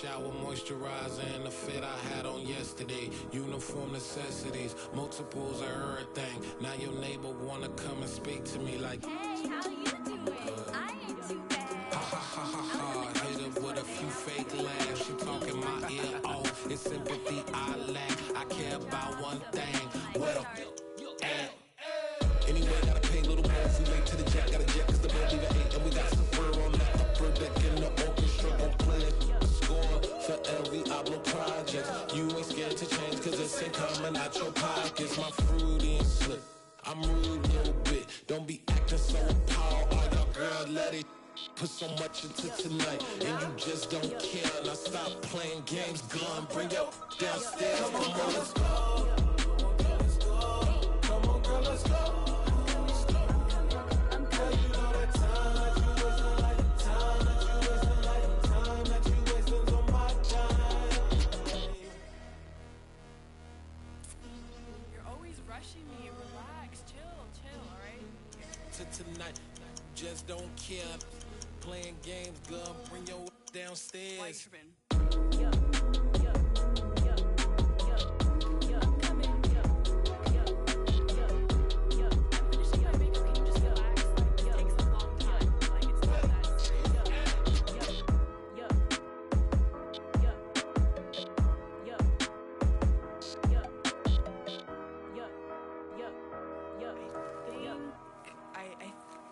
shower, moisturizer, and the fit I had on yesterday. Uniform necessities, multiples of everything. Now your neighbor wanna come and speak to me like, hey, how you doing? I ain't too bad. Ha ha ha ha ha. Hit her with a few fake laughs. She talking my ear off. It's sympathy I lack. I care about one thing. Well, anyway, gotta pay a little more if we late to the jack. Got a jet cause the bed leave at 8. And we got some fur on the upper deck in the orchestra. Gon' play the score for every Ablo project. You ain't scared to change cause this ain't coming out your pockets. My fruity and slip, I'm rude a little bit. Don't be acting so appalled. All y'all girl, let it put so much into tonight. And you just don't care. Now stop playing games, gun. Bring your downstairs. Come on, girl, let's go. Come on, girl, let's go. Girl, you know that time that you wasting, like the time that you wasting, like the time that you wasting on my time. You're always rushing me. Relax, chill, alright? To tonight, just don't care. Playing games, gun. Bring your downstairs. Why you tripping?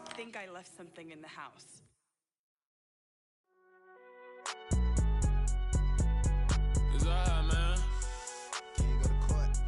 I think I left something in the house. It's alright, man. Can you go to court?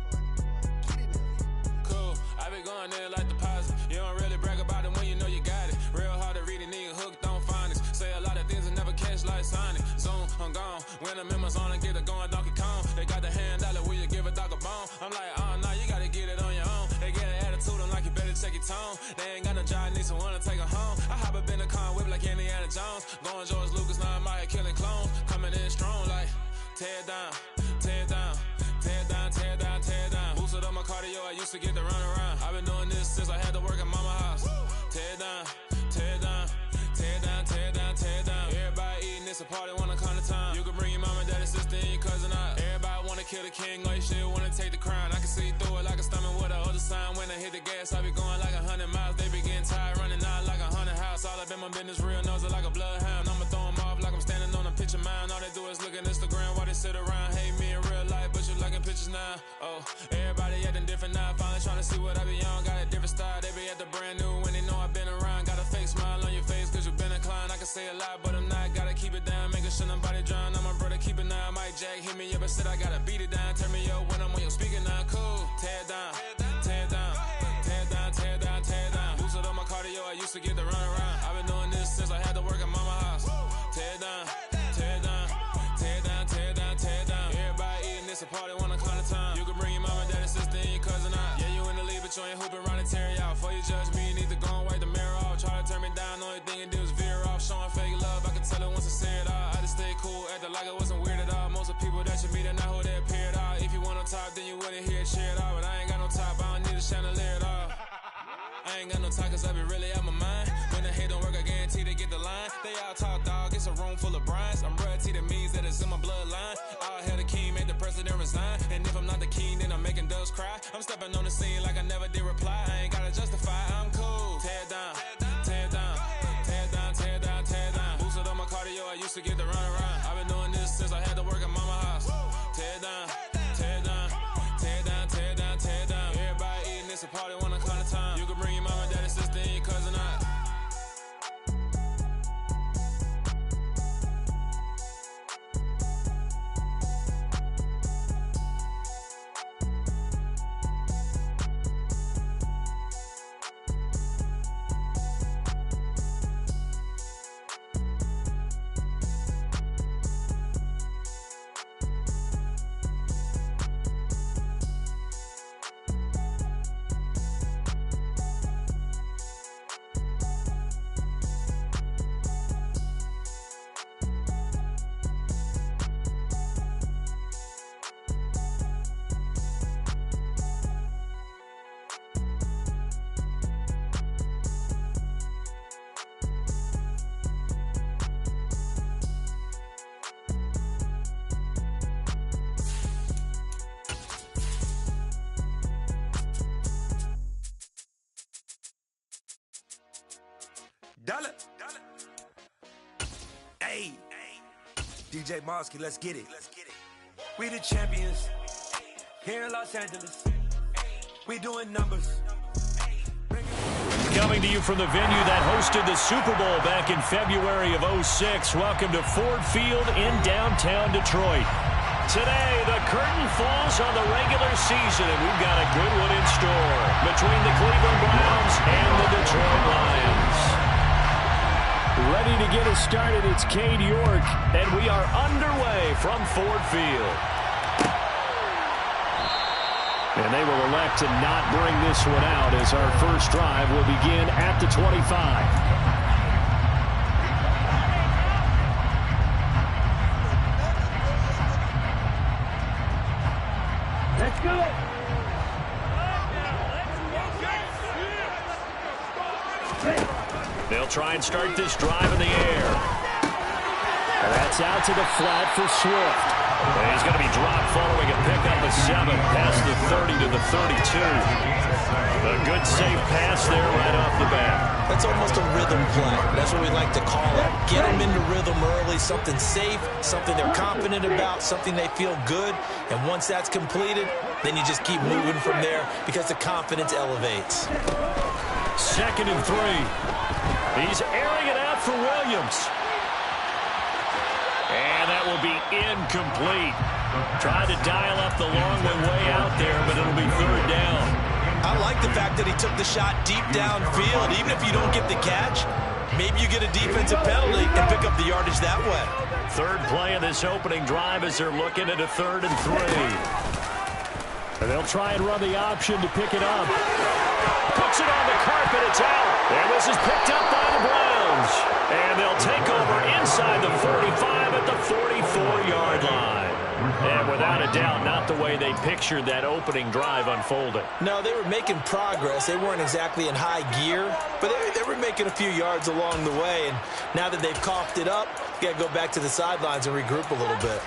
Get it now. Cool, I been going there like deposit. You don't really brag about it when you know you got it. Real hard to read a nigga hooked on phonics. Say a lot of things and never catch like Sonic. Zoom, I'm gone. When I'm in my zone, I get it going Donkey Kong. They got the $100, will you give a dog a bone? I'm like, oh no, you gotta get it on your own. They get an attitude, I'm like, you better check your tone. They ain't got no job, need someone to take her home. I hop up in the car and whip like Indiana Jones. Going George Lucas, now I'm out here killing clones. Coming in strong like, tear it down, tear it down. Tear it down, tear it down, tear it down. Boosted up my cardio, I used to get to run around. I've been doing this since I had to work at mama house. Tear it down, tear it down, tear it down, tear it down, tear it down. Everybody eating, it's a party, wanna come to time. You can bring your mama, daddy, sister, and your cousin out. Everybody wanna kill the king, or you shit wanna take the crown. I can see through it like a stomach with a other sign. When I hit the gas, I be going like 100 miles. They be getting tired, running out like 100 house. All up in my business, real nose it like a bloodhound. I'ma throw 'em off like I'm standing on a picture mound. All they do is look at Instagram while they sit around. Hate me in real life, but you liking pictures now. Oh, everybody acting different now. Finally trying to see what I be on. Got a different style, they be at the brand new when they know I've been around. Got a fake smile on your face cause you been inclined. I can say a lot, but I'm not. Gotta keep it down, making sure nobody drown. I'm my brother, keep it now. Mike Jack hit me up and said I gotta beat it down. Turn me up when I'm on your speaker now. Cool, tear it down, tear it down, tear it down, tear it down, tear it down. Boosted up my cardio, I used to get to run around. I've been doing this since I had to work at mama house. Tear it down, tear it down, tear it down, tear it down, tear it down. Everybody eating, it's a party, wanna come to time. You can bring your mama, daddy, sister, and your cousin out. Yeah, you in the lead, but you ain't hooping around and tear out. Before you judge me, you need to go and wipe the mirror off. Try to turn me down, only thing you do is veer off. Showing fake love, I can tell it once I see it all. I just stay cool, acting like I wasn't weird at all. Most of the people that you meet are not who they appear at all. If you want on top, then you wouldn't hear it cheer at all. But I ain't got no top, I don't need a chandelier at all. I ain't got no time cause I be really out my mind. When the hate don't work, I guarantee they get the line. They all talk dog, it's a room full of brinds. I'm royalty, that means that it's in my bloodline. All hell the king, made the president resign. And if I'm not the king, then I'm making doves cry. I'm stepping on the scene like I never did reply. I ain't gotta justify, I'm cool. Tear it down, tear it down, tear it down, tear it down, tear it down. Boosted on my cardio, I used to get to run around. I've been doing this since I had to work at mama house. Tear it down, tear it down, tear it down, tear it down, tear it down. Everybody eating, it's a party, wanna come to time. You can bring your mama, daddy, sister, and your cousin out. Dollar. Hey. DJ Mosky, let's get it. We the champions. Here in Los Angeles. We doing numbers. Coming to you from the venue that hosted the Super Bowl back in February of '06. Welcome to Ford Field in downtown Detroit. Today, the curtain falls on the regular season, and we've got a good one in store between the Cleveland Browns and the Detroit Lions. Ready to get us started, it's Cade York, and we are underway from Ford Field. And they will elect to not bring this one out as our first drive will begin at the 25. Let's go. They'll try and start this drive in the air. And that's out to the flat for Swift. And he's going to be dropped following a pickup of 7 past the 30 to the 32. A good safe pass there right off the bat. That's almost a rhythm play. That's what we like to call it. Get them into rhythm early, something safe, something they're confident about, something they feel good. And once that's completed, then you just keep moving from there because the confidence elevates. 2nd and 3. He's airing it out for Williams. And that will be incomplete. Tried to dial up the long way out there, but it'll be 3rd down. I like the fact that he took the shot deep downfield. Even if you don't get the catch, maybe you get a defensive penalty and pick up the yardage that way. 3rd play of this opening drive as they're looking at a 3rd and 3. And they'll try and run the option to pick it up. Puts it on the carpet, it's out. And this is picked up by the Browns. And they'll take over inside the 45 at the 44-yard line. And without a doubt, not the way they pictured that opening drive unfolding. No, they were making progress. They weren't exactly in high gear, but they were making a few yards along the way. And now that they've coughed it up, you got to go back to the sidelines and regroup a little bit.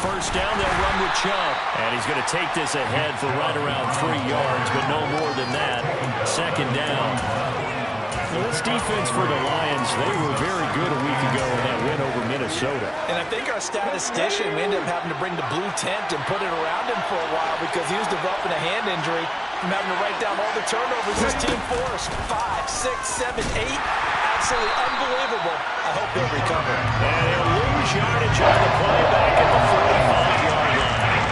First down, they'll run with Chubb. And he's going to take this ahead for right around 3 yards, but no more than that. 2nd down. Well, this defense for the Lions, they were very good a week ago in that win over Minnesota. And I think our statistician, we ended up having to bring the blue tent and put it around him for a while because he was developing a hand injury from having to write down all the turnovers his team forced. 5, 6, 7, 8. Absolutely unbelievable. I hope they'll recover. And he'll lose yardage on the play back at the 45-yard line.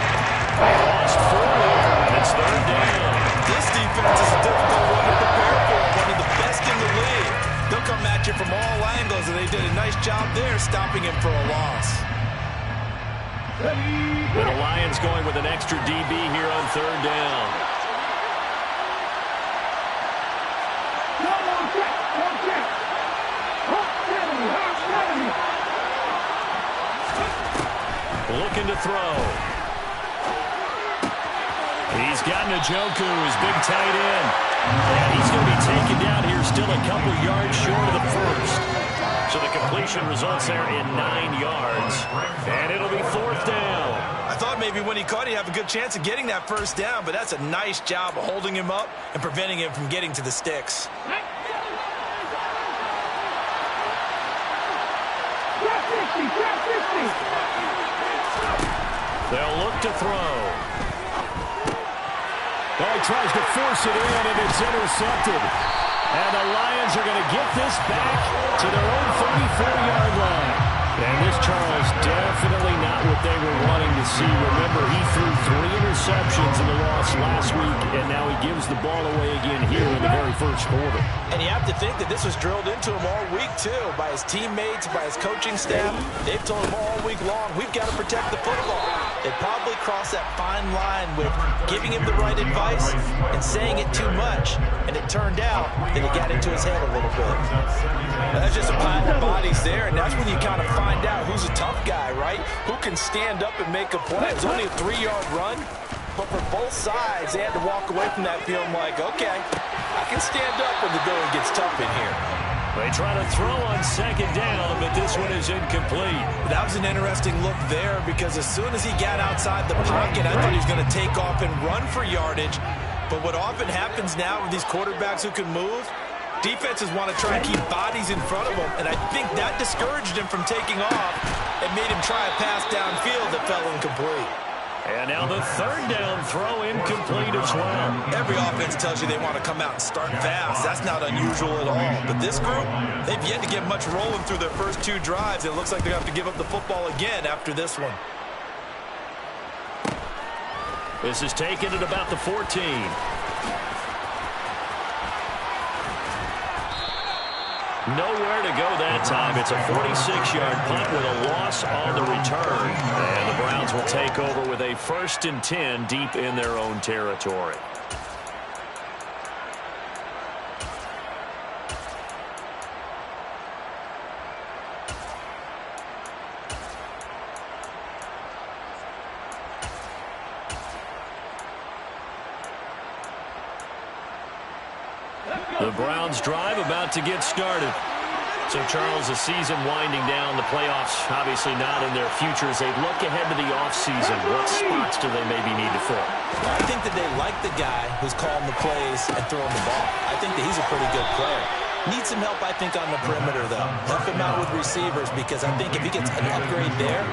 They lost 4, and it's 3rd down. This defense is a difficult one to prepare for. One of the best in the league. They'll come at you from all angles, and they did a nice job there stopping him for a loss. And the Lions going with an extra DB here on 3rd down. Looking to throw. He's got Njoku, his big tight end. And he's going to be taken down here still a couple yards short of the first. So the completion results there in 9 yards. And it'll be 4th down. I thought maybe when he caught it, he'd have a good chance of getting that 1st down, but that's a nice job of holding him up and preventing him from getting to the sticks. They'll look to throw. Oh, he tries to force it in, and it's intercepted. And the Lions are going to get this back to their own 34-yard line. And this, Charles, definitely not what they were wanting to see. Remember, he threw 3 interceptions in the loss last week, and now he gives the ball away again here in the very first quarter. And you have to think that this was drilled into him all week, too, by his teammates, by his coaching staff. They've told him all week long, we've got to protect the football. They probably crossed that fine line with giving him the right advice and saying it too much. And it turned out that it got into his head a little bit. That's just a pile of bodies there, and that's when you kind of find out who's a tough guy, right? Who can stand up and make a play. It was only a 3-yard run, but for both sides, they had to walk away from that feeling like, okay, I can stand up when the going gets tough in here. They try to throw on second down, but this one is incomplete. That was an interesting look there because as soon as he got outside the pocket, I thought he was going to take off and run for yardage. But what often happens now with these quarterbacks who can move, defenses want to try and keep bodies in front of them, and I think that discouraged him from taking off and made him try a pass downfield that fell incomplete. And now the third down throw incomplete as well. Every offense tells you they want to come out and start fast. That's not unusual at all. But this group, they've yet to get much rolling through their first two drives. It looks like they're going to have to give up the football again after this one. This is taken at about the 14. Nowhere to go that time. It's a 46-yard punt with a loss on the return. And the Browns will take over with a 1st and 10 deep in their own territory. The Browns drive about to get started. So, Charles, the season winding down, the playoffs obviously not in their future. As they look ahead to the offseason, what spots do they maybe need to fill? I think that they like the guy who's calling the plays and throwing the ball. I think that he's a pretty good player. Needs some help, I think, on the perimeter, though. Help him out with receivers because I think if he gets an upgrade there,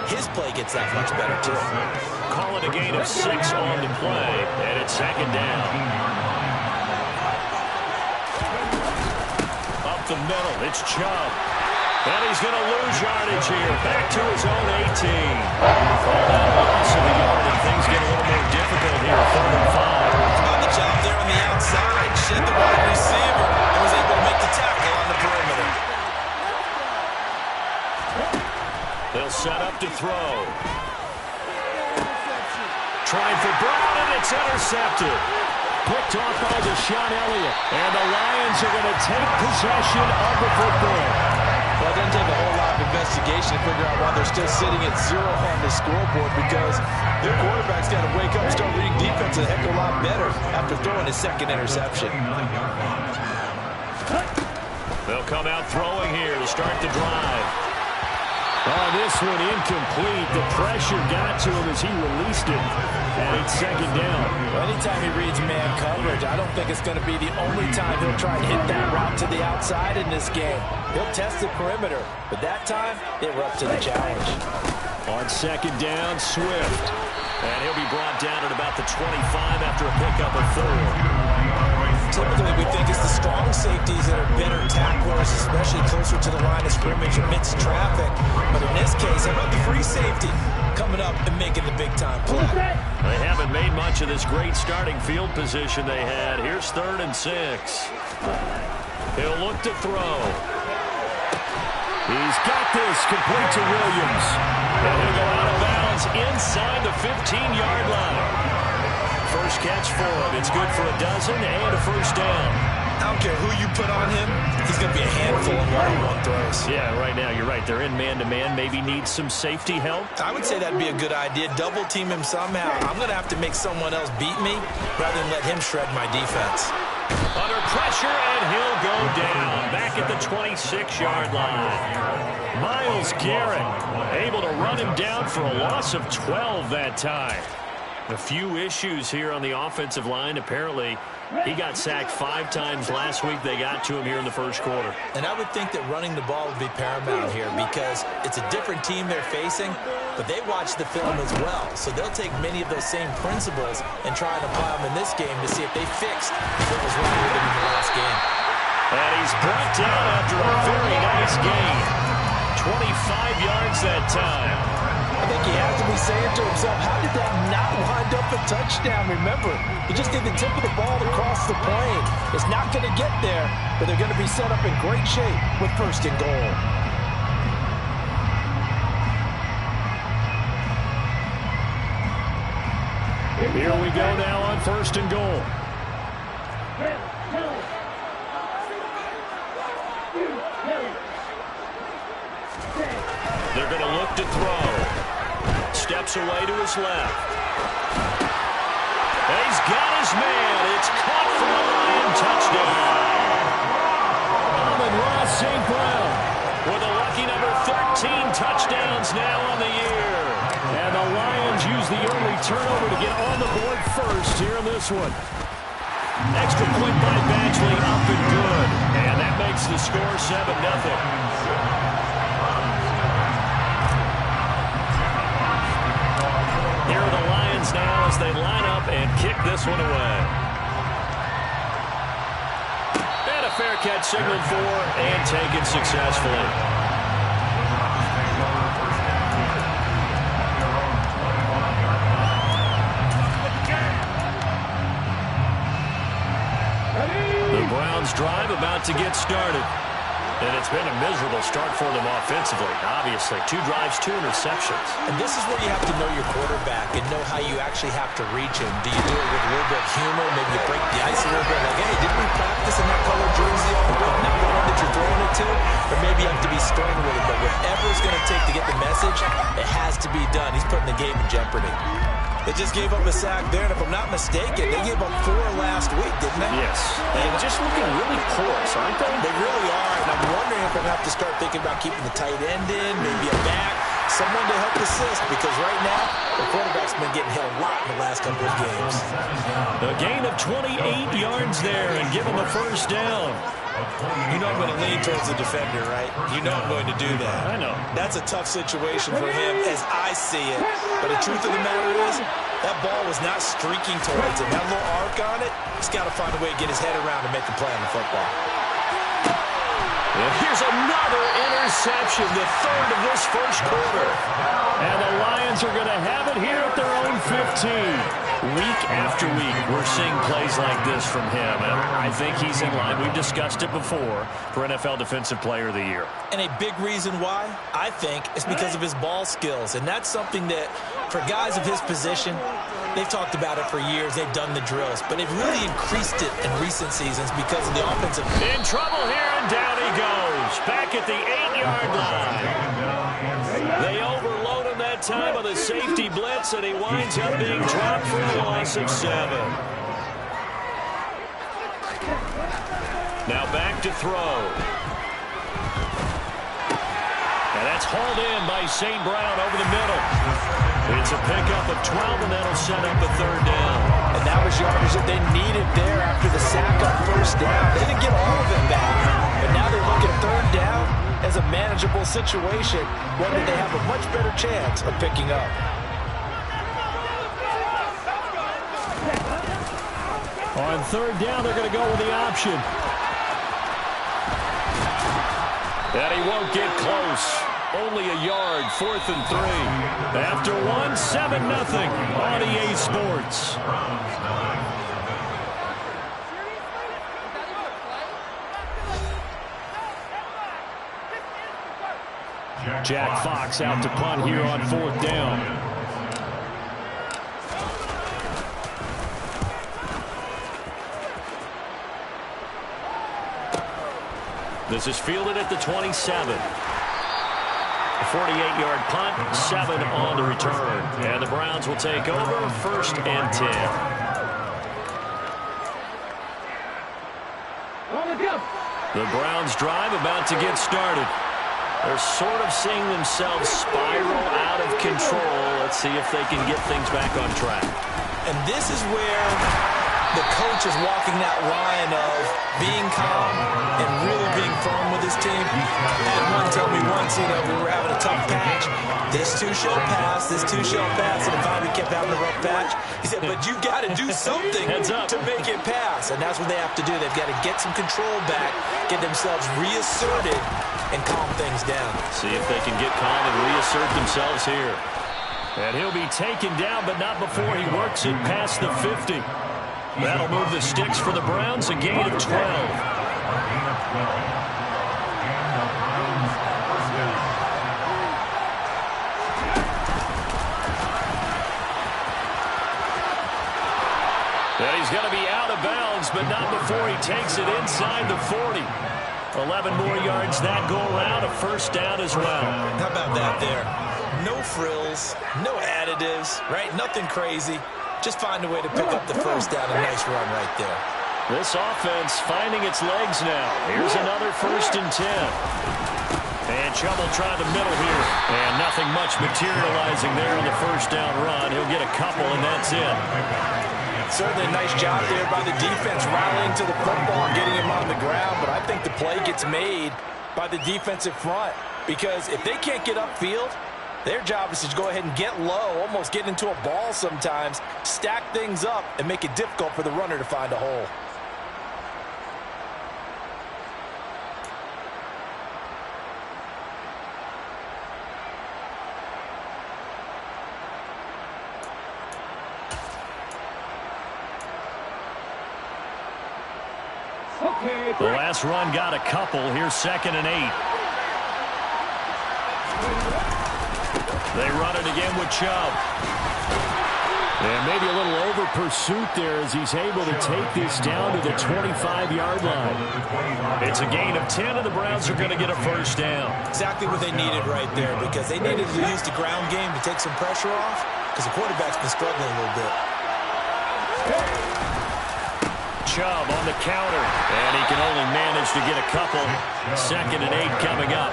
his play gets that much better, too. Call it a gain of 6 on the play, and it's second down. The middle, it's Chubb. And he's going to lose yardage here. Back to his own 18. That loss of a yard, and things get a little more difficult here. 3rd and 5. On the job there on the outside, shed the wide receiver, and was able to make the tackle on the perimeter. They'll set up to throw. Trying for Brown, and it's intercepted. Picked off by Deshaun Elliott. And the Lions are going to take possession of the football. Well, it doesn't take a whole lot of investigation to figure out why they're still sitting at 0 on the scoreboard because their quarterback's got to wake up and start reading defense a heck of a lot better after throwing his second interception. They'll come out throwing here to start the drive. Oh, this one incomplete. The pressure got to him as he released it. And it's second down. Well, anytime he reads man coverage, I don't think it's going to be the only time he'll try and hit that route to the outside in this game. He'll test the perimeter, but that time, they were up to the challenge. On second down, Swift. And he'll be brought down at about the 25 after a pickup of 4. Typically, we think it's the strong safeties that are better tacklers, especially closer to the line of scrimmage amidst traffic. But in this case, how about the free safety coming up and making the big-time play? They haven't made much of this great starting field position they had. Here's 3rd and 6. He'll look to throw. He's got this complete to Williams. And he'll go out of bounds inside the 15-yard line. First catch for him. It's good for a dozen and a 1st down. I don't care who you put on him. He's going to be a handful in one-on-one throws. Yeah, right now, you're right. They're in man-to-man. Maybe needs some safety help. I would say that'd be a good idea. Double-team him somehow. I'm going to have to make someone else beat me rather than let him shred my defense. Under pressure, and he'll go down. Back at the 26-yard line. Myles Garrett able to run him down for a loss of 12 that time. A few issues here on the offensive line. Apparently, he got sacked 5 times last week. They got to him here in the first quarter. And I would think that running the ball would be paramount here because it's a different team they're facing, but they watch the film as well. So they'll take many of those same principles and try and apply them in this game to see if they fixed what was wrong with them in the last game. And he's brought down after a very nice gain. 25 yards that time. I think he has to be saying to himself, how did that not wind up a touchdown? Remember, he just did the tip of the ball across the plane. It's not going to get there, but they're going to be set up in great shape with 1st and goal. Here we go now on 1st and goal. They're going to look to throw. Steps away to his left. And he's got his man. It's caught for a Lion touchdown. Amon-Ra St. Brown with a lucky number 13 touchdowns now on the year. And the Lions use the early turnover to get on the board first here in this one. Extra point by Batchley, up and good. And that makes the score 7-0. Here are the Lions now as they line up and kick this one away. And a fair catch signaled for and taken successfully. The Browns drive about to get started. And it's been a miserable start for them offensively, obviously. 2 drives, 2 interceptions. And this is where you have to know your quarterback and know how you actually have to reach him. Do you do it with a little bit of humor? Maybe you break the ice a little bit. Like, hey, didn't we practice in that color jersey all the way? Not the one that you're throwing it to. Or maybe you have to be stern with it. But whatever it's going to take to get the message, it has to be done. He's putting the game in jeopardy. They just gave up a sack there, and if I'm not mistaken, they gave up 4 last week, didn't they? Yes. And just looking really porous, aren't they? They really are, and I'm wondering if I'm going to have to start thinking about keeping the tight end in, maybe a back, someone to help assist, because right now, the quarterback's been getting hit a lot in the last couple of games. A gain of 28 yards there and give him a first down. You know I'm going to lean towards the defender, right? You know I'm going to do that. I know. That's a tough situation for him as I see it. But the truth of the matter is, that ball was not streaking towards him. That little arc on it, he's got to find a way to get his head around and make a play on the football. And here's another interception, the 3rd of this first quarter. And the Lions are going to have it here at their own 15. Week after week, we're seeing plays like this from him, and I think he's in line. We've discussed it before for NFL Defensive Player of the Year. And a big reason why, I think, is because of his ball skills. And that's something that, for guys of his position, they've talked about it for years. They've done the drills. But they've really increased it in recent seasons because of the offensive. In trouble here, and down he goes. Back at the 8-yard line. They overload him that time with a safety blitz, and he winds up being dropped for a loss of 7. Now back to throw. And that's hauled in by St. Brown over the middle. It's a pickup of 12, and that'll set up a 3rd down. And that was yardage that they needed there after the sack on 1st down. They didn't get all of it back, but now they're looking 3rd down as a manageable situation, one that they have a much better chance of picking up. On 3rd down, they're going to go with the option. And he won't get close. Only a yard, 4th and 3. After 1, 7-0 on EA Sports. Jack Fox out to punt here on 4th down. This is fielded at the 27. A 48-yard punt, 7 on the return. And the Browns will take over, 1st and 10. The Browns drive about to get started. They're sort of seeing themselves spiral out of control. Let's see if they can get things back on track. And this is where the coach is walking that line of being calm and really being firm with his team. I had one tell me once, we were having a tough patch. This too shall pass, this too shall pass. And finally kept having a rough patch. He said, but you got to do something to make it pass. And that's what they have to do. They've got to get some control back, get themselves reasserted, and calm things down. See if they can get calm and reassert themselves here. And he'll be taken down, but not before he works it past the 50. That'll move the sticks for the Browns, a gain of 12. And he's going to be out of bounds, but not before he takes it inside the 40. 11 more yards that go around, a 1st down as well. How about that there? No frills, no additives, right? Nothing crazy. just find a way to pick up the first down. A nice run right there. This offense finding its legs now. Here's another 1st and 10. And Chubb will try the middle here. And nothing much materializing there on the first down run. He'll get a couple, and that's it. Certainly a nice job there by the defense, rallying to the football and getting him on the ground. But I think the play gets made by the defensive front, because if they can't get upfield, their job is to go ahead and get low, almost get into a ball sometimes, stack things up, and make it difficult for the runner to find a hole. The last run got a couple. Here's 2nd and 8. They run it again with Chubb. And maybe a little over pursuit there as he's able to take this down to the 25-yard line. It's a gain of 10, and the Browns are going to get a first down. Exactly what they needed right there, because they needed to use the ground game to take some pressure off, because the quarterback's been struggling a little bit. Chubb on the counter, and he can only manage to get a couple. 2nd and 8 coming up.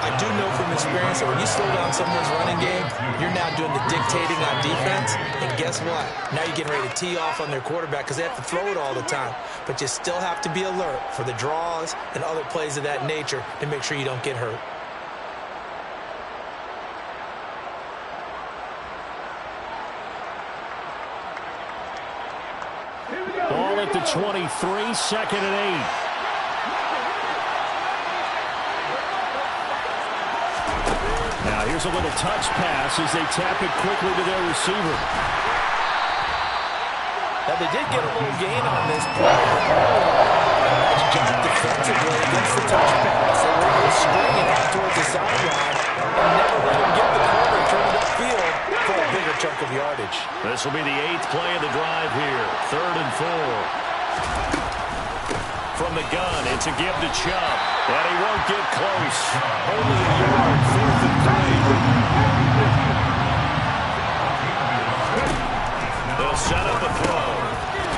I do know from experience that when you slow down someone's running game, you're now doing the dictating on defense, and guess what? Now you're getting ready to tee off on their quarterback because they have to throw it all the time. But you still have to be alert for the draws and other plays of that nature to make sure you don't get hurt. Ball at the 23, 2nd and 8. Now here's a little touch pass as they tap it quickly to their receiver. Now they did get a little gain on this play. Nice job defensively against the touch pass. They were able to spring it out towards the sideline and never let him get the corner turned upfield for a bigger chunk of yardage. This will be the 8th play of the drive here. 3rd and 4. From the gun, it's a give to Chubb. And he won't get close. Only a yard, 4th and 3. They'll set up a throw.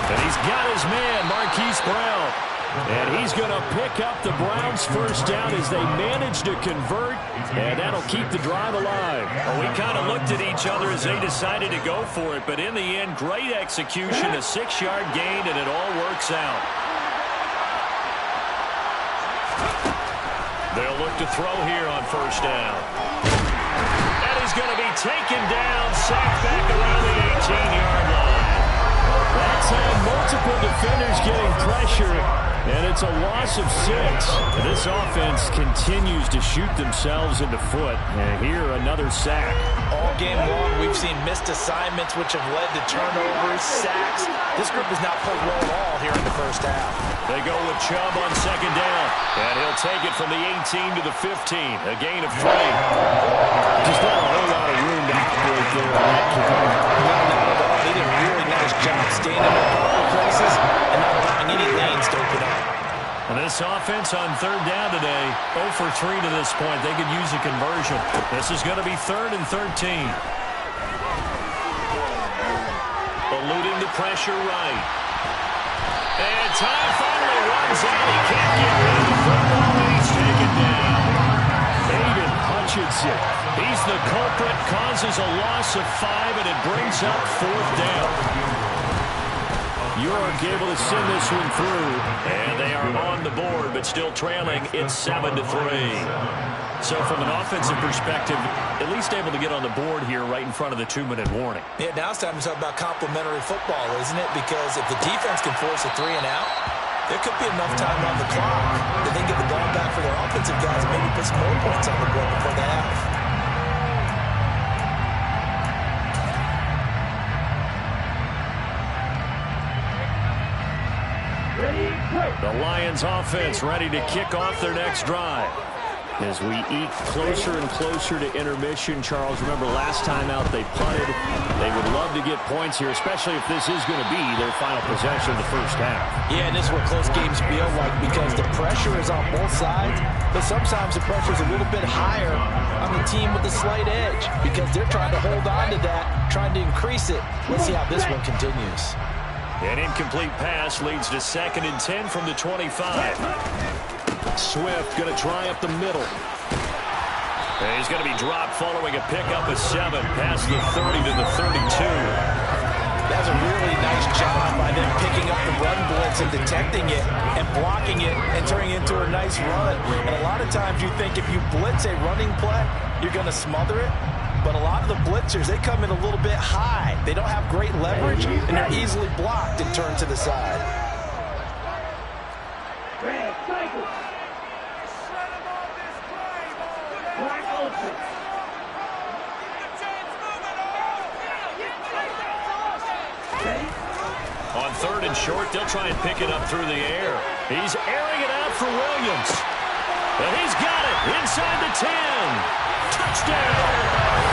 And he's got his man, Marquise Brown. And he's going to pick up the Browns' first down as they manage to convert. And that'll keep the drive alive. Well, we kind of looked at each other as they decided to go for it. But in the end, great execution, a 6-yard gain, and it all works out. They'll look to throw here on first down. And he's going to be taken down, sacked back around the 18-yard line. That's had multiple defenders getting pressure, and it's a loss of 6. This offense continues to shoot themselves in the foot. And here, another sack. All game long, we've seen missed assignments, which have led to turnovers, sacks. This group has not played well at all here in the first half. They go with Chubb on 2nd down, and he'll take it from the 18 to the 15, a gain of 3. Just not a whole lot of room to operate there on that carry. Not at all. They did a really nice job staying in their proper places and not allowing any lanes to open up. And this offense on 3rd down today, 0 for 3 to this point. They could use a conversion. This is going to be 3rd and 13. Eluding the pressure right. And time finally runs out. He can't get rid of the football, and he's taken down. Aiden Hutchinson. He's the culprit, causes a loss of 5, and it brings up 4th down. York able to send this one through, and they are on the board, but still trailing. It's 7-3. So from an offensive perspective, at least able to get on the board here right in front of the 2-minute warning. Yeah, now it's time to talk about complementary football, isn't it? Because if the defense can force a 3 and out, there could be enough time on the clock that they get the ball back for their offensive guys and maybe put some more points on the board before the half. The Lions offense ready to kick off their next drive. As we eke closer and closer to intermission, Charles, remember last time out they punted. They would love to get points here, especially if this is going to be their final possession of the first half. Yeah, and this is what close games feel like because the pressure is on both sides, but sometimes the pressure is a little bit higher on the team with the slight edge because they're trying to hold on to that, trying to increase it. Let's see how this one continues. An incomplete pass leads to 2nd and 10 from the 25. Swift going to try up the middle. And he's going to be dropped following a pickup of 7 past the 30 to the 32. That's a really nice job by them picking up the run blitz and detecting it and blocking it and turning it into a nice run. And a lot of times you think if you blitz a running play, you're going to smother it. But a lot of the blitzers, they come in a little bit high. They don't have great leverage, and they're easily blocked and turned to the side. On 3rd and short, they'll try and pick it up through the air. He's airing it out for Williams. And he's got it inside the 10. Touchdown!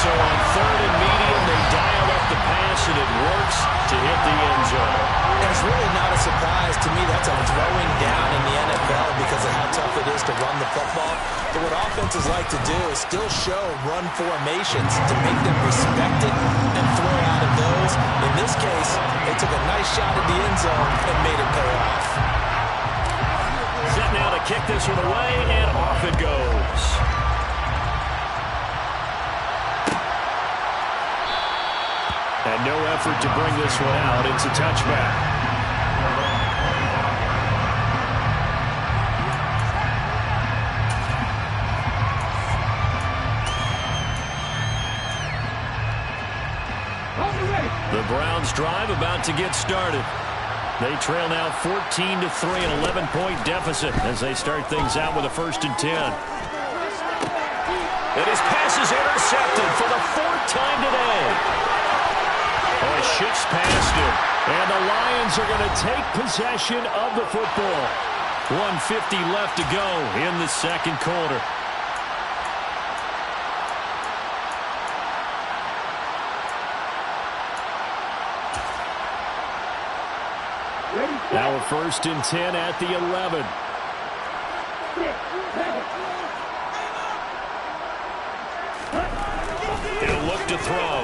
So on 3rd and medium, they dial up the pass, and it works to hit the end zone. And it's really not a surprise to me. That's a throwing down in the NFL because of how tough it is to run the football. But what offenses like to do is still show run formations to make them respect it and throw out of those. In this case, they took a nice shot at the end zone and made it pay off. Set now to kick this one away, and off it goes. And no effort to bring this one out. It's a touchback. The Browns drive about to get started. They trail now 14-3, an 11-point deficit as they start things out with a 1st and 10. And his pass is intercepted for the 4th time today. Oh, shifts past him. And the Lions are going to take possession of the football. 1:50 left to go in the 2nd quarter. Now a 1st and 10 at the 11. He'll look to throw.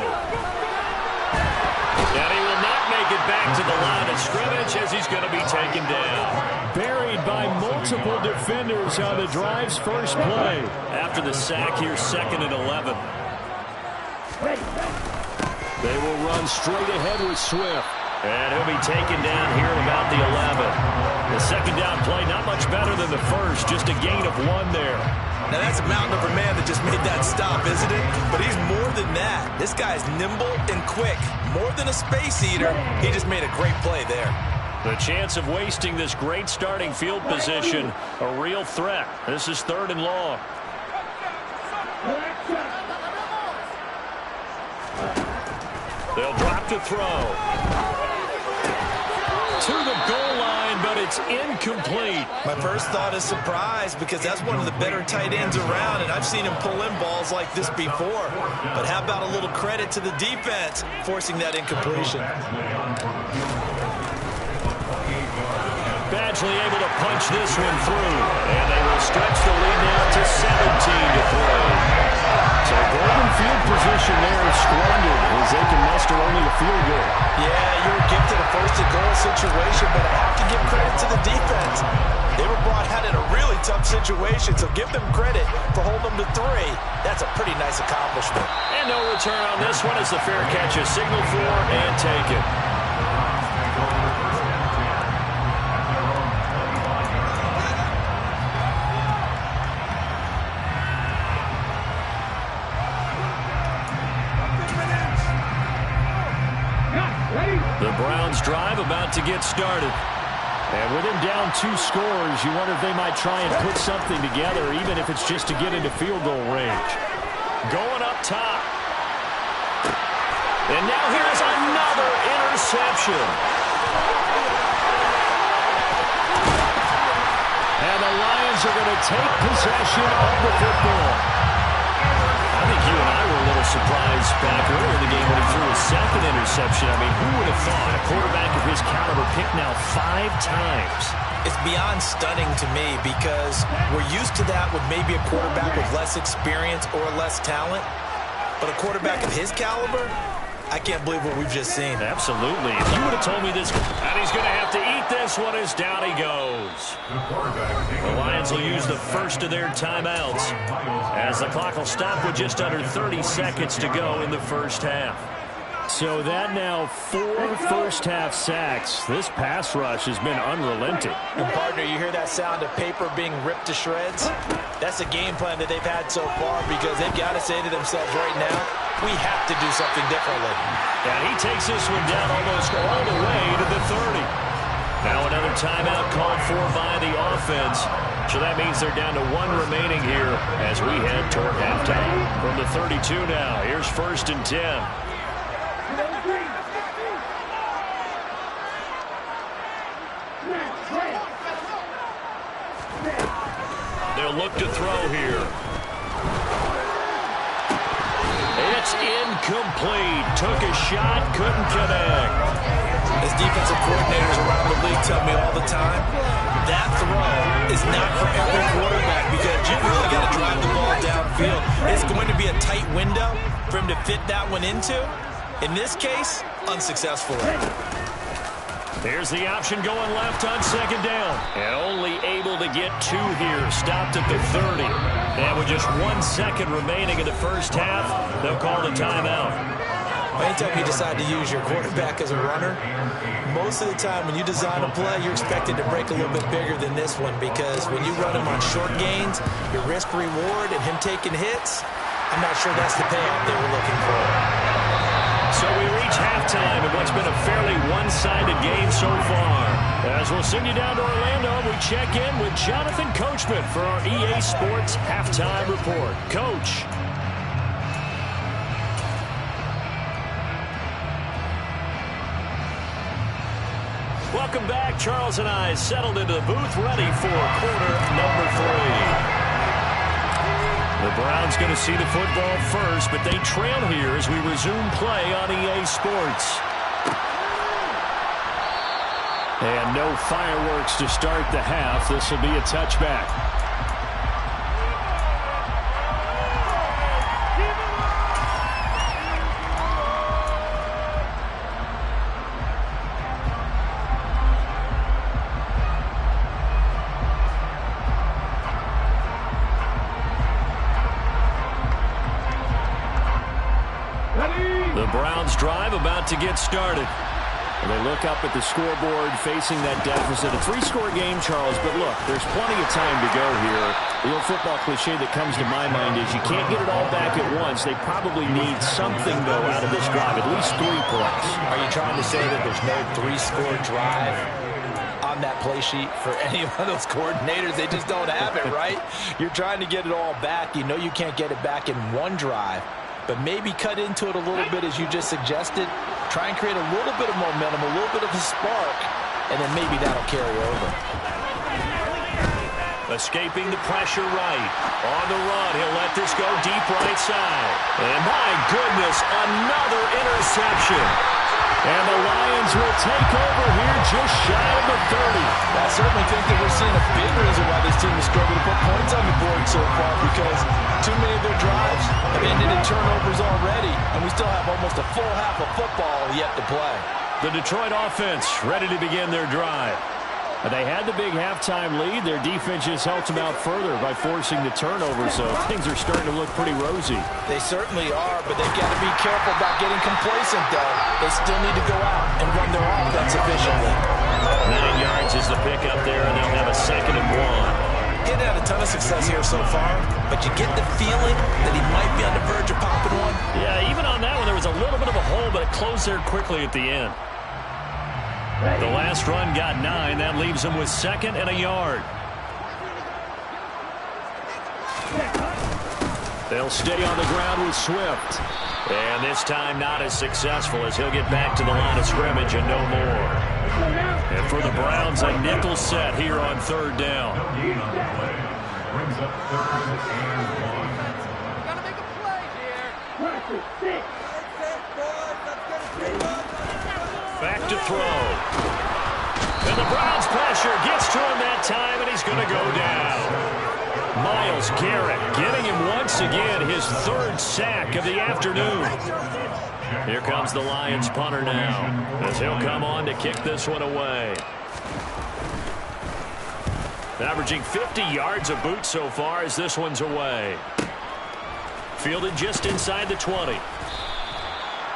And he will not make it back to the line of scrimmage as he's going to be taken down. Buried by multiple defenders on the drive's first play. After the sack here, 2nd and 11. They will run straight ahead with Swift. And he'll be taken down here at about the 11. The 2nd down play, not much better than the first, just a gain of 1 there. Now that's a mountain of a man that just made that stop, isn't it? But he's more than that. This guy's nimble and quick. More than a space eater, he just made a great play there. The chance of wasting this great starting field position, a real threat. This is 3rd and long. They'll drop to throw. To the goal line, but it's incomplete. My first thought is surprise because that's one of the better tight ends around, and I've seen him pull in balls like this before. But how about a little credit to the defense forcing that incompletion? Badgley able to punch this one through, and they will stretch the lead now to 17-3. So golden field position there is squandered as they can muster only a field goal. Yeah, you were gifted a 1st and goal situation, but I have to give credit to the defense. They were brought out in a really tough situation, so give them credit for holding them to 3. That's a pretty nice accomplishment. And no return on this one as the fair catch is signaled for and taken. The Browns drive about to get started. And with him down 2 scores, you wonder if they might try and put something together, even if it's just to get into field goal range. Going up top. And now here's another interception. And the Lions are going to take possession of the football. I think you and I were a little surprised back earlier in the game when he threw his second interception. I mean, who would have thought a quarterback of his caliber picked now 5 times? It's beyond stunning to me because we're used to that with maybe a quarterback with less experience or less talent. But a quarterback of his caliber, I can't believe what we've just seen. Absolutely. If you would have told me this, and he's going to have to eat this one as down he goes. The Lions will use the first of their timeouts as the clock will stop with just under 30 seconds to go in the first half. So that now 4 first-half sacks. This pass rush has been unrelenting. And, partner, you hear that sound of paper being ripped to shreds? That's a game plan that they've had so far because they've got to say to themselves right now, we have to do something differently. And he takes this one down almost all the way to the 30. Now another timeout called for by the offense. So that means they're down to 1 remaining here as we head toward halftime. From the 32 now, here's 1st and 10. They'll look to throw here. It's incomplete. Took a shot, couldn't connect. As defensive coordinators around the league tell me all the time, that throw is not for every quarterback because you really got to drive the ball downfield. It's going to be a tight window for him to fit that one into. In this case, unsuccessfully. There's the option going left on 2nd down. And only able to get 2 here. Stopped at the 30. And with just 1 second remaining in the first half, they'll call the timeout. Anytime you decide to use your quarterback as a runner, most of the time when you design a play, you're expected to break a little bit bigger than this one because when you run him on short gains, your risk-reward and him taking hits, I'm not sure that's the payoff they were looking for. So we reach halftime in what's been a fairly one-sided game so far. As we'll send you down to Orlando, we check in with Jonathan Coachman for our EA Sports Halftime Report. Coach. Welcome back. Charles and I settled into the booth ready for quarter number 3. The Browns going to see the football first, but they trail here as we resume play on EA Sports. And no fireworks to start the half. This will be a touchback. The Browns drive about to get started. And they look up at the scoreboard facing that deficit. A 3-score game, Charles, but look, there's plenty of time to go here. The old football cliche that comes to my mind is you can't get it all back at once. They probably need something, though, out of this drive, at least 3 plays. Are you trying to say that there's no 3-score drive on that play sheet for any of those coordinators? They just don't have it, right? You're trying to get it all back. You know you can't get it back in 1 drive. But maybe cut into it a little bit as you just suggested. Try and create a little bit of momentum, a little bit of a spark, and then maybe that'll carry over. Escaping the pressure right. On the run, he'll let this go deep right side. And my goodness, another interception. And the Lions will take over here just shy of the 30. I certainly think that we're seeing a big reason why this team has struggled to put points on the board so far because too many of their drives have ended in turnovers already, and we still have almost a full half of football yet to play. The Detroit offense ready to begin their drive. They had the big halftime lead. Their defense just helped them out further by forcing the turnover, so things are starting to look pretty rosy. They certainly are, but they've got to be careful about getting complacent, though. They still need to go out and run their offense efficiently. 9 yards is the pickup there, and they'll have a 2nd and 1. Getting had a ton of success here so far, but you get the feeling that he might be on the verge of popping one. Yeah, even on that one, there was a little bit of a hole, but it closed there quickly at the end. The last run got 9. That leaves him with 2nd and a yard. They'll stay on the ground with Swift. And this time not as successful as he'll get back to the line of scrimmage and no more. And for the Browns, a nickel set here on third down. Brings up third and 1. Gotta make a play here. Back to throw. And the Browns pressure gets to him that time, and he's going to go down. Myles Garrett getting him once again, his third sack of the afternoon. Here comes the Lions punter now, as he'll come on to kick this one away. Averaging 50 yards a boot so far as this one's away. Fielded just inside the 20.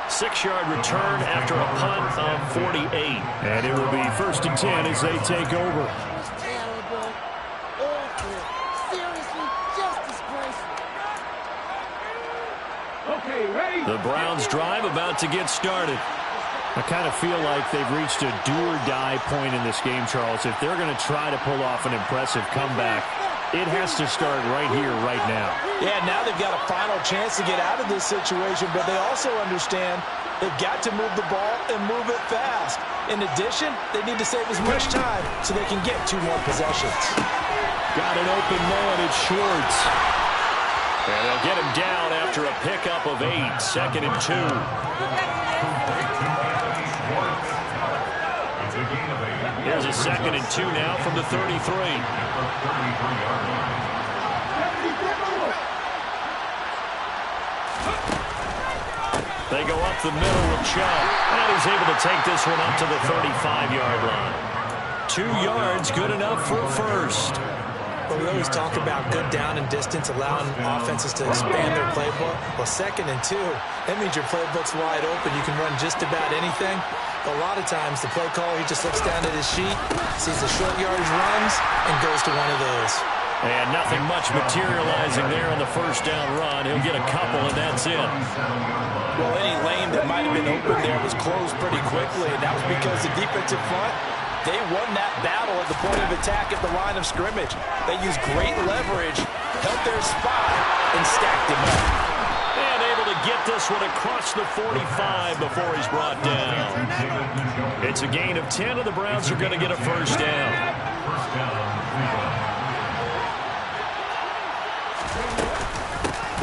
6-yard return after a punt of 48. And it will be 1st and 10 as they take over. Terrible. Awful. Seriously, just disgraceful. Okay, ready? The Browns drive about to get started. I kind of feel like they've reached a do-or-die point in this game, Charles. If they're going to try to pull off an impressive comeback, it has to start right here, right now. Yeah, now they've got a final chance to get out of this situation, but they also understand they've got to move the ball and move it fast. In addition, they need to save as much time so they can get 2 more possessions. Got an open man, it's Schwartz. And they'll get him down after a pickup of 8, 2nd and 2. Here's a 2nd and 2 now from the 33. They go up the middle with Chubb, and he's able to take this one up to the 35-yard line. 2 yards, good enough for a first. But we always talk about good down and distance, allowing offenses to expand their playbook. Well, 2nd and 2, that means your playbook's wide open. You can run just about anything. But a lot of times, the play caller, he just looks down at his sheet, sees the short yardage runs, and goes to one of those. And nothing much materializing there on the first down run. He'll get a couple, and that's it. Well, any lane that might have been open there was closed pretty quickly, and that was because the defensive front, they won that battle at the point of attack at the line of scrimmage. They used great leverage, held their spot, and stacked him up. And able to get this one across the 45 before he's brought down. It's a gain of 10, and the Browns are going to get a first down.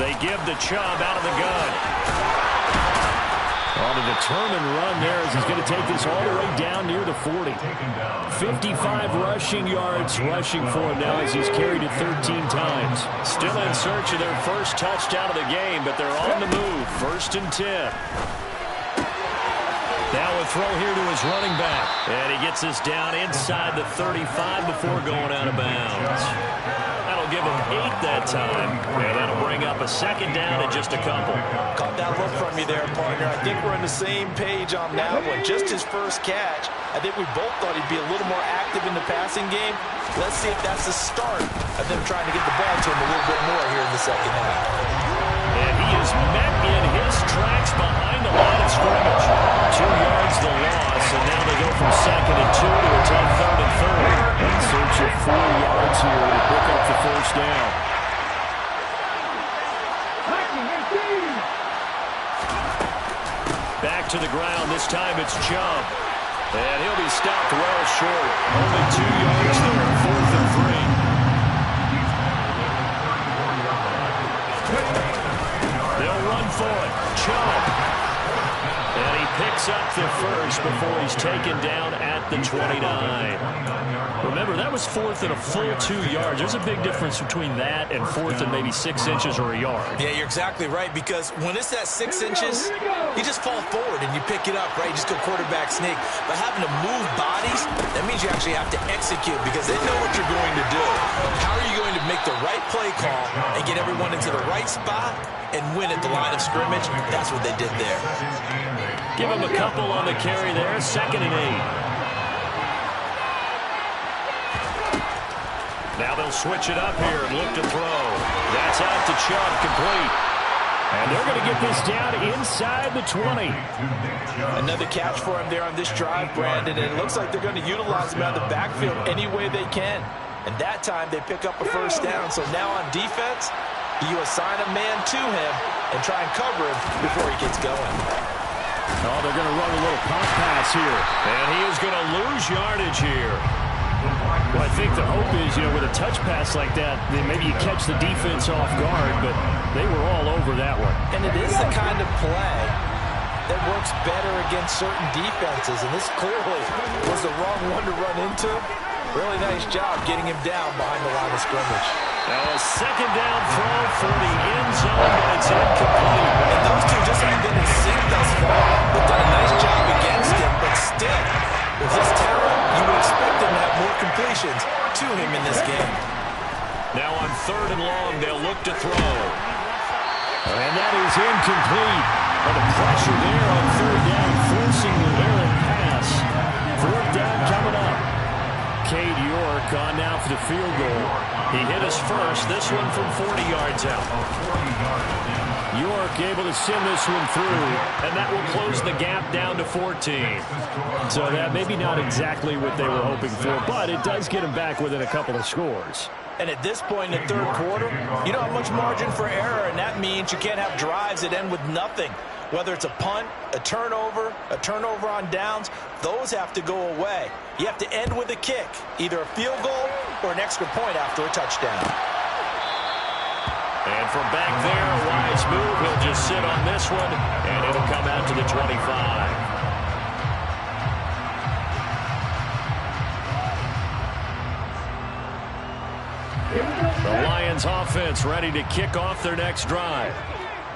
They give the Chubb out of the gun. On a determined run there as he's going to take this all the way down near the 40. 55 rushing yards rushing for him now as he's carried it 13 times. Still in search of their first touchdown of the game, but they're on the move. 1st and 10. Now a throw here to his running back. And he gets this down inside the 35 before going out of bounds. That'll give him 8 that time. And that'll bring up a 2nd down and just a couple. Caught that look from you there, partner. I think we're on the same page on that one. Just his first catch. I think we both thought he'd be a little more active in the passing game. Let's see if that's the start of them trying to get the ball to him a little bit more here in the 2nd half. And he is met in his tracks behind the line of scrimmage. 2 yards the loss, and now they go from 2nd and 2 to a tough 3rd and 3rd. In search of 4 yards here to pick up the first down. Back to the ground. This time it's Chubb. And he'll be stopped well short. Only 2 yards there. 4th and 3. They'll run for it. Chubb. And he picks up the first before he's taken down at the 29. Remember, that was 4th and a full 2 yards. There's a big difference between that and 4th and maybe 6 inches or a yard. Yeah, you're exactly right, because when it's that 6 inches, you just fall forward and you pick it up, right? You just go quarterback sneak. But having to move bodies, that means you actually have to execute because they know what you're going to do. How are you going to make the right play call and get everyone into the right spot and win at the line of scrimmage? That's what they did there. Give him a couple on the carry there. 2nd and 8. Now they'll switch it up here and look to throw. That's out to Chubb, complete. And they're going to get this down inside the 20. Another catch for him there on this drive, Brandon. And it looks like they're going to utilize him out of the backfield any way they can. And that time they pick up a first down. So now on defense, Do you assign a man to him and try and cover him before he gets going? Oh, they're going to run a little pop pass here. And he is going to lose yardage here. Well, I think the hope is, with a touch pass like that, then maybe you catch the defense off guard, but they were all over that one. And it is the kind of play that works better against certain defenses, and this clearly was the wrong one to run into. Really nice job getting him down behind the line of scrimmage. Now a second down throw for the end zone, but it's incomplete. And those two just haven't been in sync thus far. They've done a nice job against him, but still, with his talent, you would expect him to have more completions to him in this game. Now on 3rd and long, they'll look to throw. And that is incomplete. But the pressure there on 3rd down, forcing the errant pass. 4th down coming up. Cade York on now for the field goal. He hit us first, this one from 40 yards out. York able to send this one through, and that will close the gap down to 14. So that maybe not exactly what they were hoping for, but it does get them back within a couple of scores. And at this point in the 3rd quarter, you don't have much margin for error, and that means you can't have drives that end with nothing. Whether it's a punt, a turnover on downs, those have to go away. You have to end with a kick, either a field goal or an extra point after a touchdown. And from back there, a wise move. He'll just sit on this one, and it'll come out to the 25. The Lions offense ready to kick off their next drive.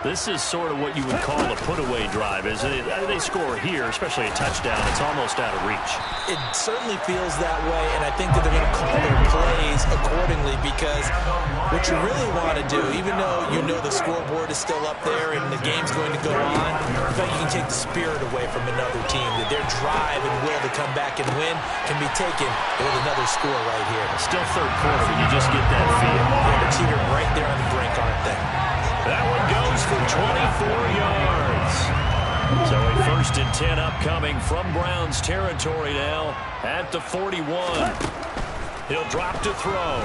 This is sort of what you would call a put-away drive, isn't it? They score here, especially a touchdown. It's almost out of reach. It certainly feels that way, and I think that they're going to call their plays accordingly, because what you really want to do, even though you know the scoreboard is still up there and the game's going to go on, I feel like you can take the spirit away from another team, that their drive and will to come back and win can be taken with another score right here. Still 3rd quarter, but you just get that feel. Yeah, they're teetering right there on the brink, aren't they? That one goes for 24 yards. So a 1st and 10 upcoming from Browns territory now at the 41. He'll drop to throw.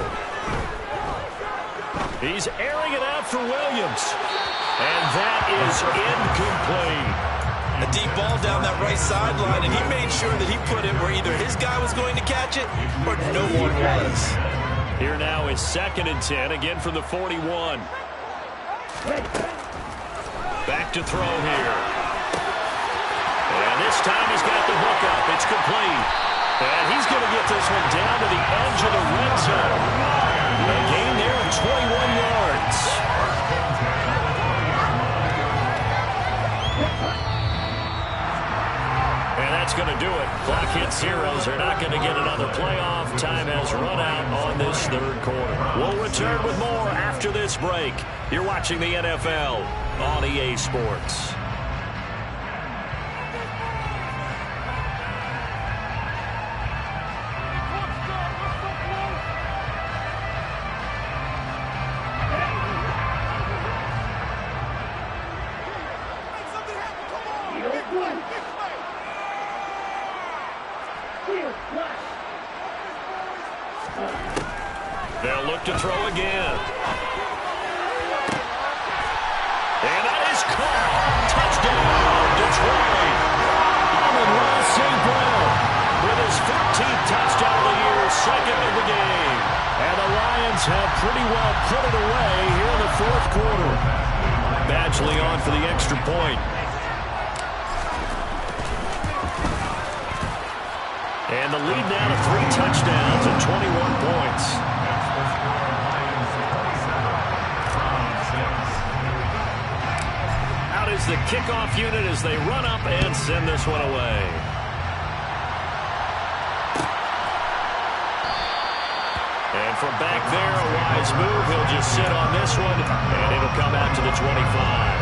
He's airing it out for Williams. And that is incomplete. A deep ball down that right sideline, and he made sure that he put it where either his guy was going to catch it or no one was. Here now is 2nd and 10, again from the 41. Back to throw here. And this time he's got the hook up. It's complete. And he's going to get this one down to the edge of the red zone. A gain there of 21 yards. And that's going to do it. Clock hits zeros. They're not going to get another playoff. Time has run out on this 3rd quarter. We'll return with more after this break. You're watching the NFL on EA Sports. They'll look to throw again. And that is caught. Touchdown, Detroit. Amon-Ra St. Brown with his 15th touchdown of the year, 2nd of the game. And the Lions have pretty well put it away here in the 4th quarter. Badgley on for the extra point. And the lead now to 3 touchdowns and 21 points. Out is the kickoff unit as they run up and send this one away. And from back there, a wise move. He'll just sit on this one, and it'll come out to the 25.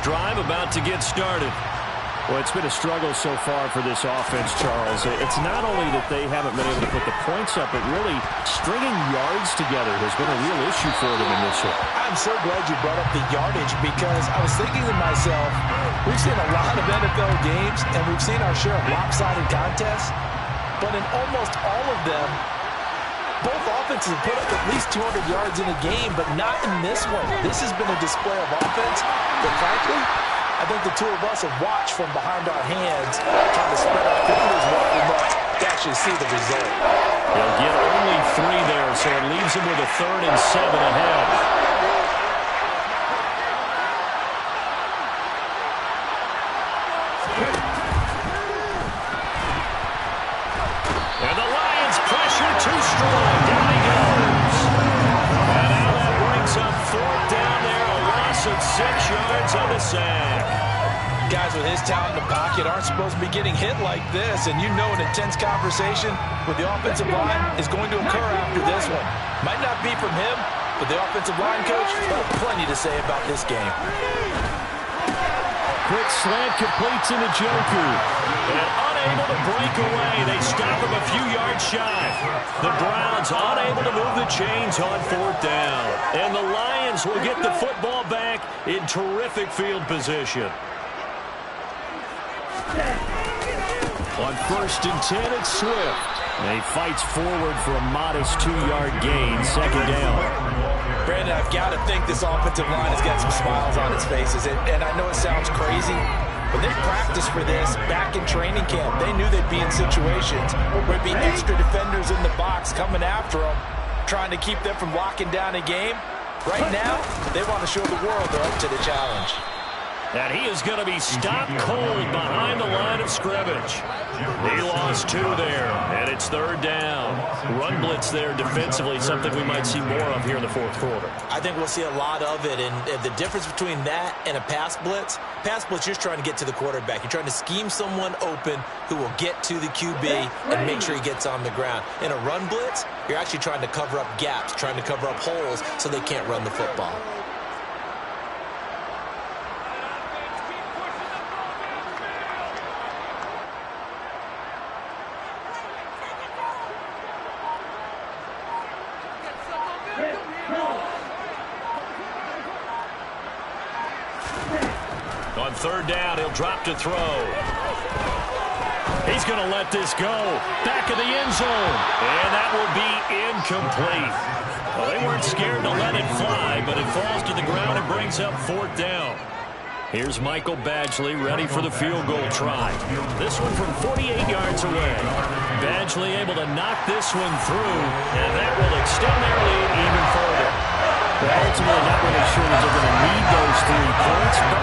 Drive about to get started. Well, it's been a struggle so far for this offense, Charles. It's not only that they haven't been able to put the points up, but really stringing yards together has been a real issue for them in this one. I'm so glad you brought up the yardage because I was thinking to myself, we've seen a lot of NFL games and we've seen our share of lopsided contests, but in almost all of them, both offenses have put up at least 200 yards in a game, but not in this one. This has been a display of offense that, frankly, I think the two of us have watched from behind our hands, trying to spread our fingers well enough to actually see the result. He'll get only 3 there, so it leaves him with a 3rd and 7 ahead. And the Lions pressure too strong. Down he goes. And now that brings up 4th down there, a loss of 6 yards on the sack. Guys with his talent in the pocket aren't supposed to be getting hit like this, and you know an intense conversation with the offensive line is going to occur after this one. Might not be from him, but the offensive line coach will have plenty to say about this game. Quick slant completes into Joku. And unable to break away. They stop him a few yards shy. The Browns unable to move the chains on 4th down. And the Lions will get the football back in terrific field position. On 1st and 10, it's Swift. And he fights forward for a modest 2-yard gain, 2nd down. Brandon, I've got to think this offensive line has got some smiles on its faces. And I know it sounds crazy, but they practiced for this back in training camp. They knew they'd be in situations where there'd be extra defenders in the box coming after them, trying to keep them from locking down a game. Right now, they want to show the world they're up to the challenge. And he is going to be stopped cold behind the line of scrimmage. He lost 2 there, and it's 3rd down. Run blitz there defensively, something we might see more of here in the 4th quarter. I think we'll see a lot of it, and the difference between that and a pass blitz, you're just trying to get to the quarterback. You're trying to scheme someone open who will get to the QB and make sure he gets on the ground. In a run blitz, you're actually trying to cover up gaps, trying to cover up holes so they can't run the football. On 3rd down, he'll drop to throw. He's going to let this go. Back of the end zone. And that will be incomplete. Well, they weren't scared to let it fly, but it falls to the ground and brings up 4th down. Here's Michael Badgley ready for the field goal try. This one from 48 yards away. Badgley able to knock this one through, and that will extend their lead even further. Well, ultimately, not really sure that they're going to need those 3 points, but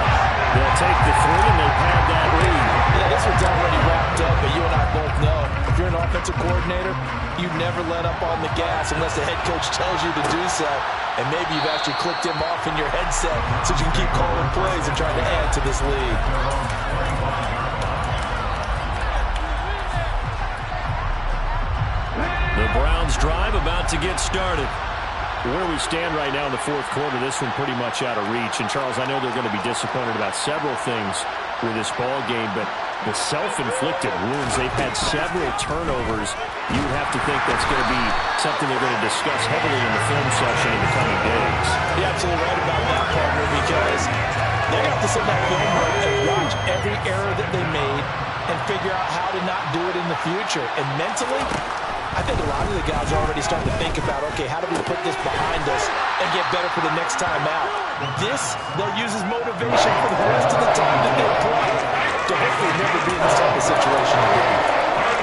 they'll take the 3 and they've had that lead. Yeah, this one's already wrapped up, but you and I both know if you're an offensive coordinator, you never let up on the gas unless the head coach tells you to do so. And maybe you've actually clicked him off in your headset so you can keep calling plays and trying to add to this lead. The Browns drive about to get started. Where we stand right now in the 4th quarter, this one pretty much out of reach. And, Charles, I know they're going to be disappointed about several things with this ball game, but the self-inflicted wounds, they've had several turnovers. You would have to think that's going to be something they're going to discuss heavily in the film session in the coming days. You're absolutely right about that, partner, because they're going to have to sit that film and watch every error that they made and figure out how to not do it in the future. And mentally, I think a lot of the guys are already starting to think about, okay, how do we put this behind us and get better for the next time out? This, they'll use as motivation for the rest of the time that they play to hopefully never be in this type of situation again.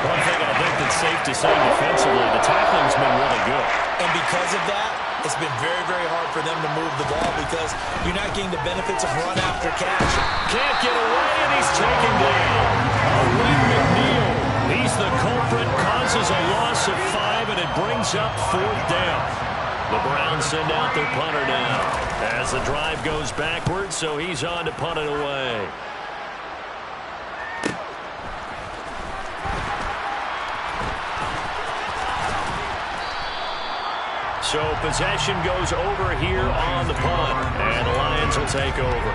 One thing I think that's safe to say defensively, the tackling's been really good. And because of that, it's been very, very hard for them to move the ball because you're not getting the benefits of run after catch. Can't get away, and he's taken down. Aaron McNeil. He's the culprit, causes a loss of 5, and it brings up 4th down. The Browns send out their punter now as the drive goes backwards, so he's on to punt it away. So possession goes over here on the punt, and the Lions will take over.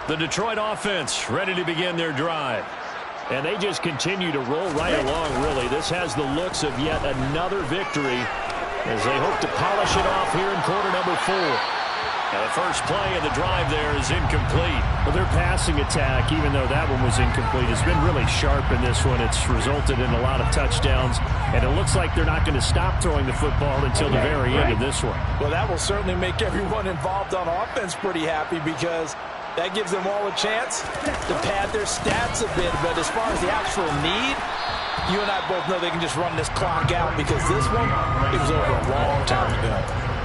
The Detroit offense ready to begin their drive. And they just continue to roll right along, really. This has the looks of yet another victory as they hope to polish it off here in quarter number 4. Now, the first play of the drive there is incomplete. Well, their passing attack, even though that one was incomplete, has been really sharp in this one. It's resulted in a lot of touchdowns, and it looks like they're not going to stop throwing the football until the very end of this one. Well, that will certainly make everyone involved on offense pretty happy because that gives them all a chance to pad their stats a bit. But as far as the actual need, you and I both know they can just run this clock out because this one, it was over a long time ago.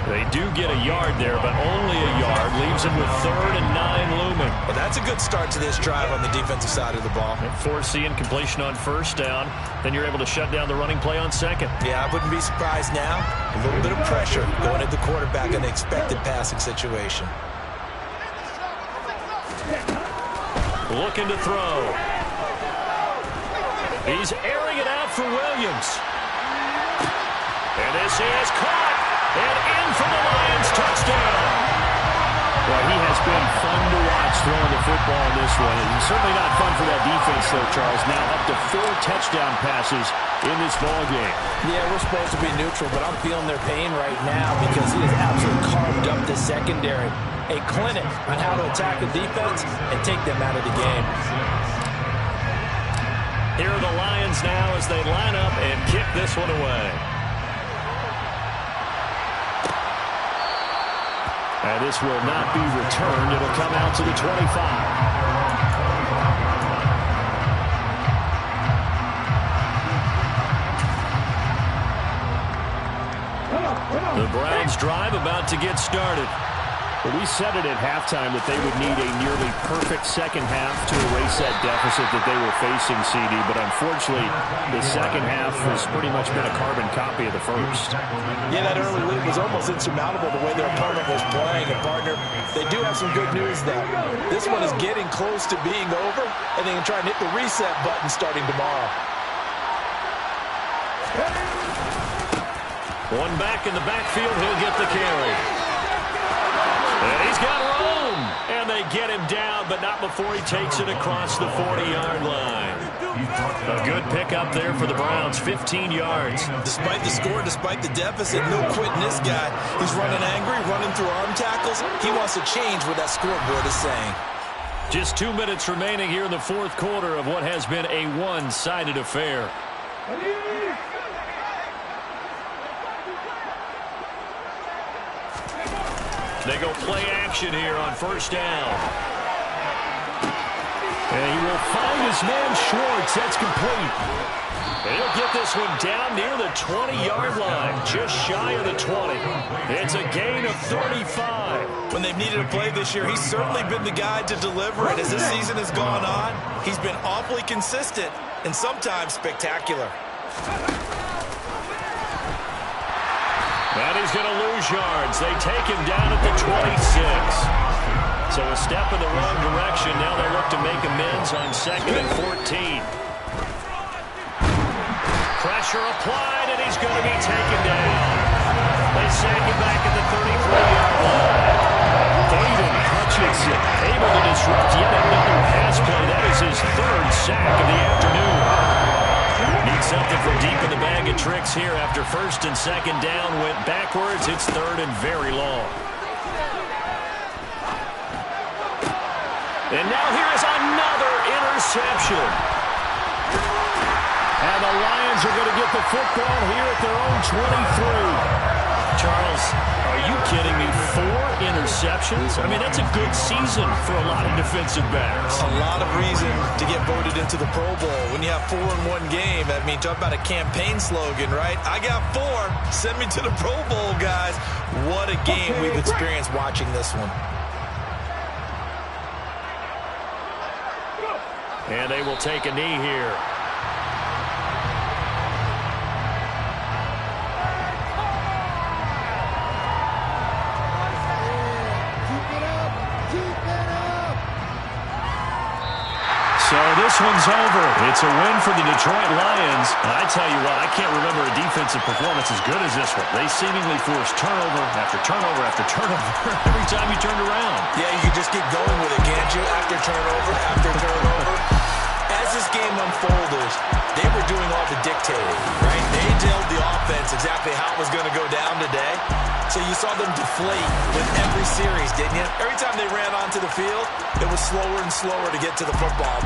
They do get a yard there, but only a yard. Leaves them with 3rd and 9 looming. Well, that's a good start to this drive on the defensive side of the ball. Force the incompletion on first down. Then you're able to shut down the running play on second. Yeah, I wouldn't be surprised now. A little bit of pressure going at the quarterback in an expected passing situation. Looking to throw. He's airing it out for Williams. And this is caught. And in for the Lions, touchdown. Well, he has been fun to watch throwing the football in this one. And certainly not fun for that defense, though, Charles. Now up to 4 touchdown passes in this ball game. Yeah, we're supposed to be neutral, but I'm feeling their pain right now because he has absolutely carved up the secondary. A clinic on how to attack the defense and take them out of the game. Here are the Lions now as they line up and kick this one away. And this will not be returned. It'll come out to the 25. The Browns drive about to get started. Well, we said it at halftime that they would need a nearly perfect second half to erase that deficit that they were facing, CD. But unfortunately, the second half has pretty much been a carbon copy of the first. Yeah, that early lead was almost insurmountable the way their opponent was playing. And, partner, they do have some good news, though. This one is getting close to being over, and they can try and hit the reset button starting tomorrow. One back in the backfield, he'll get the carry. And he's got room. And they get him down, but not before he takes it across the 40-yard line. A good pickup there for the Browns, 15 yards. Despite the score, despite the deficit, no quitting this guy. He's running angry, running through arm tackles. He wants to change what that scoreboard is saying. Just 2 minutes remaining here in the fourth quarter of what has been a one-sided affair. They go play action here on first down. And he will find his man Schwartz. That's complete. And he'll get this one down near the 20-yard line, just shy of the 20. It's a gain of 35. When they've needed a play this year, he's certainly been the guy to deliver it. As this season has gone on, he's been awfully consistent and sometimes spectacular. And he's going to lose yards. They take him down at the 26. So a step in the wrong direction. Now they look to make amends on 2nd and 14. Pressure applied, and he's going to be taken down. They sag him back at the 33-yard line. David Hutchinson able to disrupt yet another pass play. That is his 3rd sack of the afternoon. Need something from deep in the bag of tricks here after 1st and 2nd down. Went backwards. It's 3rd and very long. And now here is another interception. And the Lions are going to get the football here at their own 23. Charles, are you kidding me? 4 interceptions? I mean, that's a good season for a lot of defensive backs. A lot of reason to get voted into the Pro Bowl. When you have 4 in one game, I mean, talk about a campaign slogan, right? I got 4. Send me to the Pro Bowl, guys. What a game we've experienced watching this one. And they will take a knee here. So So this one's over. It's a win for the Detroit Lions. And I tell you what, I can't remember a defensive performance as good as this one. They seemingly forced turnover after turnover after turnover every time you turned around. Yeah, you can just keep going with it, can't you? After turnover, after turnover. As this game unfolded, they were doing all the dictating, right? They told the offense exactly how it was going to go down today. So you saw them deflate with every series, didn't you? Every time they ran onto the field, it was slower and slower to get to the football.